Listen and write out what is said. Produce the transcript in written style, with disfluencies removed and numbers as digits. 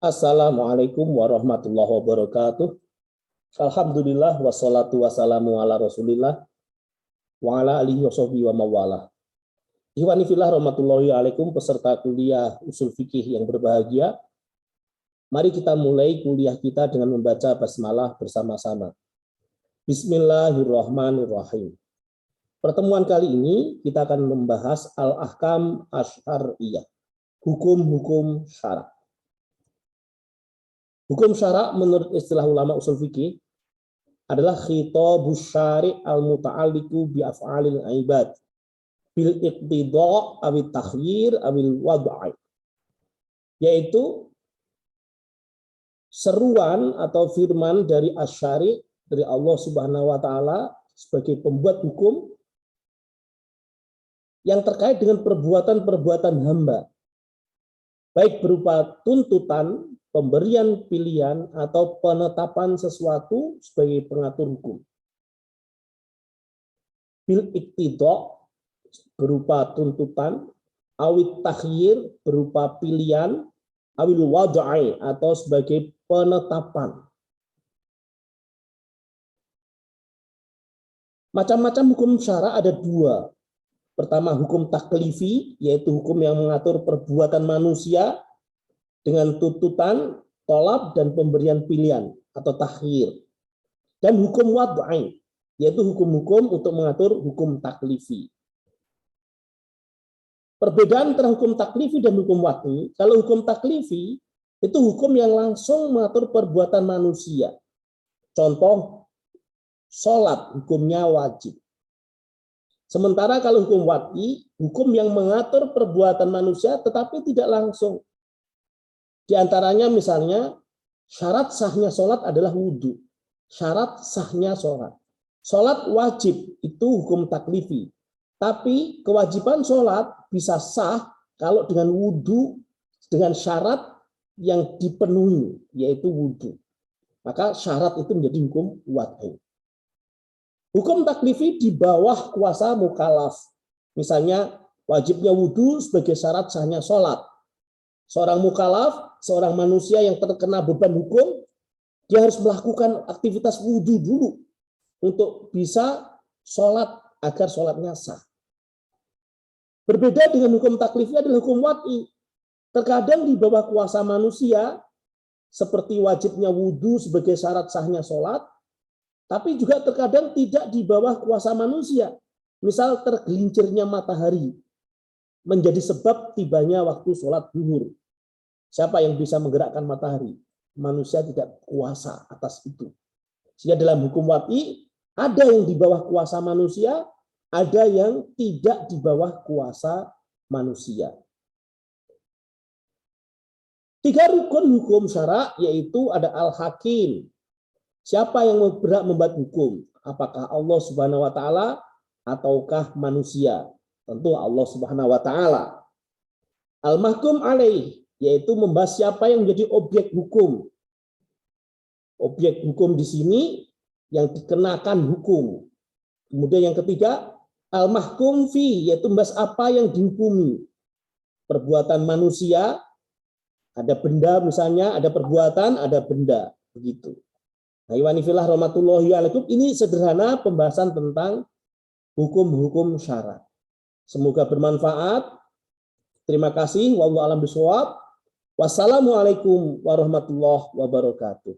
Assalamualaikum warahmatullahi wabarakatuh. Alhamdulillah wassalatu wassalamu ala Rasulillah wa ala alihi washabihi wa mawalah. Ikhwani fillah rahmatullahi alaikum, peserta kuliah usul fikih yang berbahagia. Mari kita mulai kuliah kita dengan membaca basmalah bersama-sama. Bismillahirrahmanirrahim. Pertemuan kali ini kita akan membahas al-ahkam asy-syar'iyyah, hukum-hukum syarak. Hukum syarak menurut istilah ulama usul fikih adalah khitabus syari' al-muta'alliqu bi af'alil ibad bil iqtida' awit takhyir awil wad'i, yaitu seruan atau firman dari asy-syari' dari Allah Subhanahu wa taala sebagai pembuat hukum yang terkait dengan perbuatan-perbuatan hamba, baik berupa tuntutan, pemberian pilihan, atau penetapan sesuatu sebagai pengatur hukum. Bil iqtida' berupa tuntutan, awit takhyir berupa pilihan, awil wad'i atau sebagai penetapan. Macam-macam hukum syara ada dua. Pertama, hukum taklifi, yaitu hukum yang mengatur perbuatan manusia dengan tuntutan, tolab, dan pemberian pilihan atau takhir. Dan hukum wad'i, yaitu hukum-hukum untuk mengatur hukum taklifi. Perbedaan antara hukum taklifi dan hukum wad'i, kalau hukum taklifi itu hukum yang langsung mengatur perbuatan manusia. Contoh, sholat hukumnya wajib. Sementara kalau hukum wad'i, hukum yang mengatur perbuatan manusia tetapi tidak langsung. Di antaranya misalnya syarat sahnya sholat adalah wudhu. Syarat sahnya sholat. Sholat wajib itu hukum taklifi. Tapi kewajiban sholat bisa sah kalau dengan wudhu, dengan syarat yang dipenuhi, yaitu wudhu. Maka syarat itu menjadi hukum wad'i. Hukum taklifi di bawah kuasa mukallaf. Misalnya wajibnya wudhu sebagai syarat sahnya sholat. Seorang mukallaf, seorang manusia yang terkena beban hukum, dia harus melakukan aktivitas wudhu dulu untuk bisa sholat agar sholatnya sah. Berbeda dengan hukum taklifi adalah hukum wad'i. Terkadang di bawah kuasa manusia, seperti wajibnya wudhu sebagai syarat sahnya sholat, tapi juga terkadang tidak di bawah kuasa manusia. Misal tergelincirnya matahari menjadi sebab tibanya waktu sholat zuhur. Siapa yang bisa menggerakkan matahari? Manusia tidak kuasa atas itu. Sehingga dalam hukum wad'i ada yang di bawah kuasa manusia, ada yang tidak di bawah kuasa manusia. 3 rukun hukum syara' yaitu ada al-hakim. Siapa yang berhak membuat hukum? Apakah Allah Subhanahu wa taala ataukah manusia? Tentu Allah Subhanahu wa taala. Al-mahkum alaih, yaitu membahas siapa yang menjadi objek hukum. Objek hukum di sini yang dikenakan hukum. Kemudian yang ketiga, al-mahkum fi, yaitu membahas apa yang dihukumi. Perbuatan manusia, ada benda misalnya, ada perbuatan, ada benda, begitu. Nah, iwanifillah rahmatullahi alaikum, ini sederhana pembahasan tentang hukum-hukum syara'. Semoga bermanfaat. Terima kasih. Wallahu a'lam bishawab. Wassalamualaikum warahmatullahi wabarakatuh.